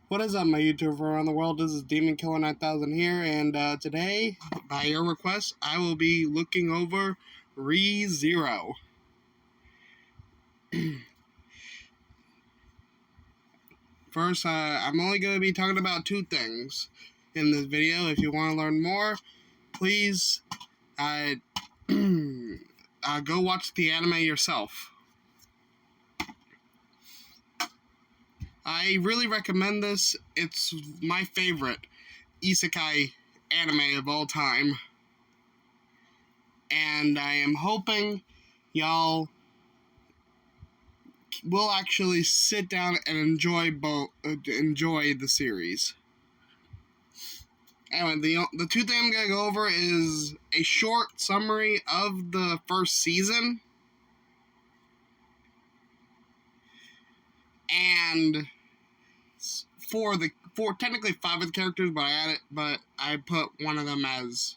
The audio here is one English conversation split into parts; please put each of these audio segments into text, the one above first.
What is up, my YouTuber around the world? This is Demon Killer 9000 here, and today, by your request, I will be looking over ReZero. First, I'm only going to be talking about two things in this video. If you want to learn more, please go watch the anime yourself. I really recommend this. It's my favorite isekai anime of all time. And I am hoping y'all will actually sit down and enjoy the series. Anyway, the two things I'm going to go over is a short summary of the first season, and technically 5 of the characters, but I put one of them as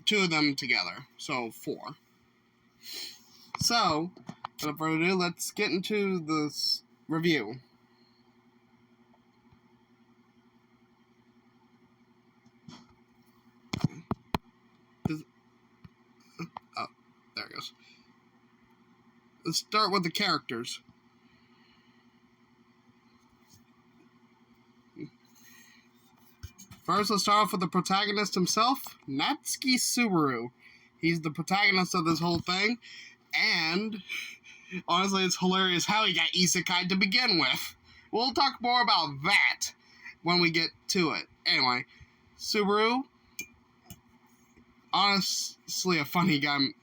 2 of them together, so 4. So, without further ado, let's get into this review. Oh, there it goes. Let's start with the characters. First, let's start off with the protagonist himself, Natsuki Subaru. He's the protagonist of this whole thing, and honestly, it's hilarious how he got isekai to begin with. We'll talk more about that when we get to it. Anyway, Subaru, honestly a funny guy.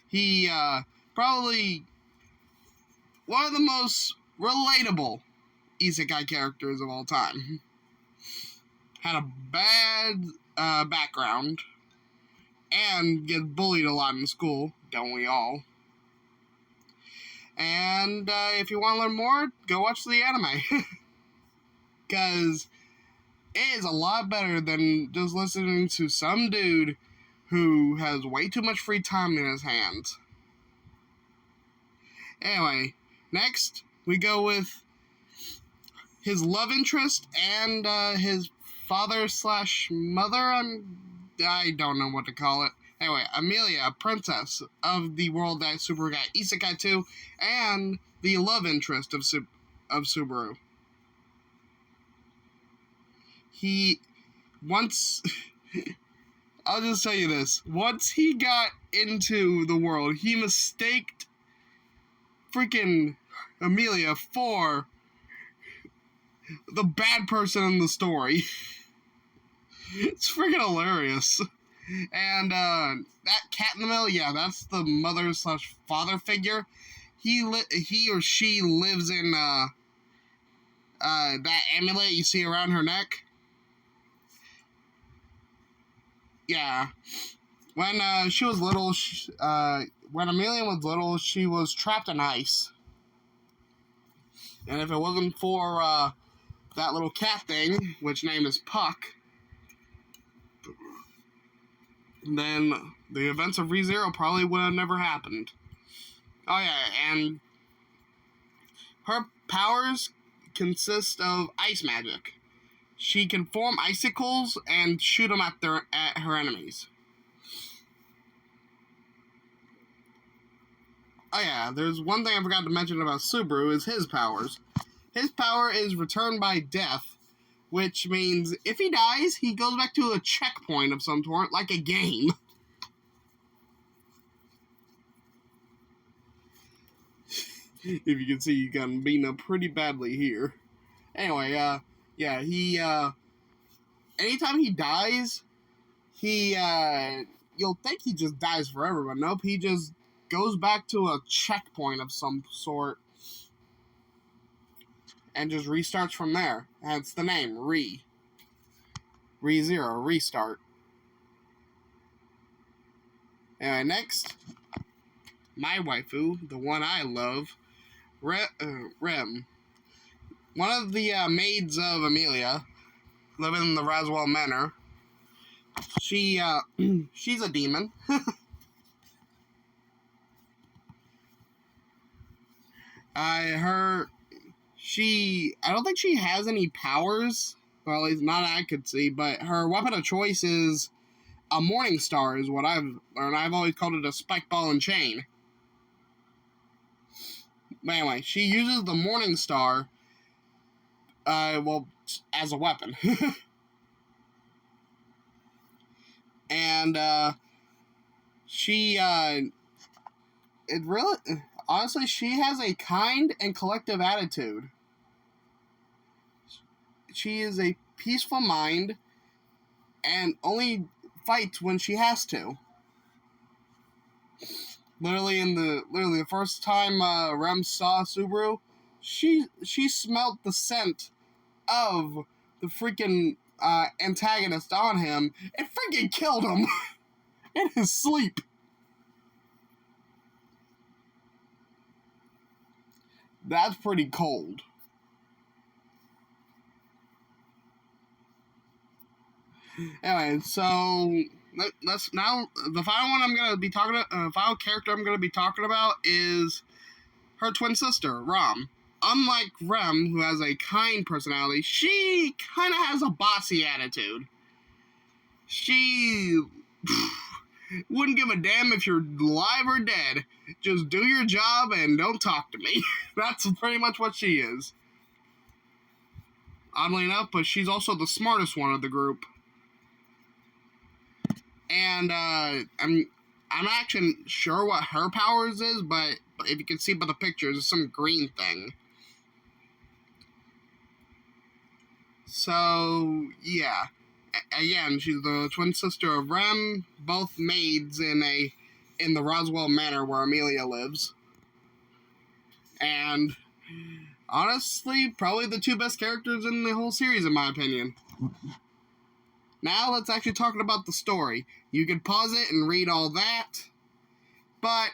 He, probably one of the most relatable isekai characters of all time. Had a bad background, and gets bullied a lot in school, don't we all? And if you want to learn more, go watch the anime. Because it is a lot better than just listening to some dude who has way too much free time in his hands. Anyway, next we go with his love interest and his father/mother. I don't know what to call it. Anyway, Amelia, a princess of the world that Subaru got isekai to, and the love interest of Subaru. I'll just tell you this. Once he got into the world, he mistaked freaking Amelia for the bad person in the story. It's freaking hilarious. And that cat in the middle, yeah, that's the mother/father figure. He or she lives in that amulet you see around her neck. Yeah. When she was little, when Amelia was little, she was trapped in ice. And if it wasn't for that little cat thing, which name is Puck, then the events of ReZero probably would have never happened. Oh yeah, and her powers consist of ice magic. She can form icicles and shoot them at her enemies. Oh yeah, there's one thing I forgot to mention about Subaru is his powers. His power is returned by death, which means if he dies, he goes back to a checkpoint of some sort, like a game. If you can see, he got beaten up pretty badly here. Anyway, yeah, he, anytime he dies, you'll think he just dies forever, but nope, he just goes back to a checkpoint of some sort, and just restarts from there. That's the name, ReZero, restart. Anyway, next, my waifu, the one I love, Rem. One of the maids of Amelia, living in the Roswell Manor. She's a demon. I don't think she has any powers. Well, at least not I could see, but her weapon of choice is a morning star, is what I've learned. I've always called it a spike ball and chain. But anyway, she uses the morning star, as a weapon. And, honestly, she has a kind and collective attitude. She is a peaceful mind and only fights when she has to. Literally, the first time Rem saw Subaru, she smelt the scent of the freaking antagonist on him and freaking killed him in his sleep. That's pretty cold. Anyway, so let's now the final one I'm gonna be talking about. Final character I'm gonna be talking about is her twin sister, Rom. Unlike Rem, who has a kind personality, she kind of has a bossy attitude. She wouldn't give a damn if you're alive or dead. Just do your job and don't talk to me. That's pretty much what she is. Oddly enough, but she's also the smartest one of the group. And I'm not actually sure what her powers is, but if you can see by the pictures, it's some green thing. So yeah, again, she's the twin sister of Rem, both maids in the Roswell Manor where Amelia lives. And honestly, probably the two best characters in the whole series, in my opinion. Now let's actually talk about the story. You can pause it and read all that, but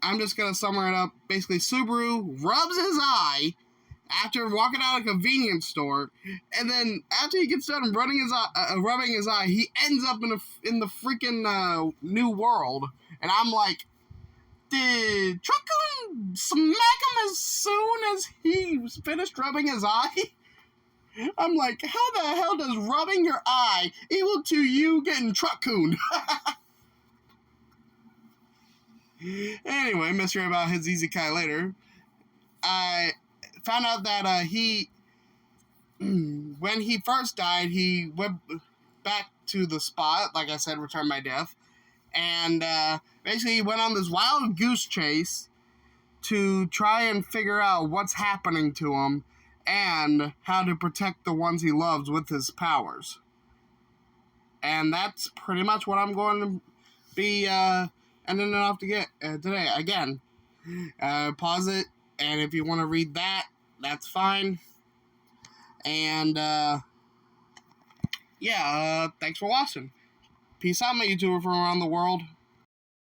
I'm just going to sum it up. Basically, Subaru rubs his eye after walking out of a convenience store, and then after he gets done rubbing his eye, he ends up in the freaking new world. And I'm like, did Truckun smack him as soon as he finished rubbing his eye? I'm like, how the hell does rubbing your eye equal to you getting Truckun? Anyway, mystery about his Isekai later. I found out that when he first died, he went back to the spot, like I said, returned by death, and basically he went on this wild goose chase to try and figure out what's happening to him and how to protect the ones he loves with his powers. And that's pretty much what I'm going to be ending it off to get today. Again, pause it, and if you want to read that, that's fine. And thanks for watching. Peace out, my YouTuber from around the world.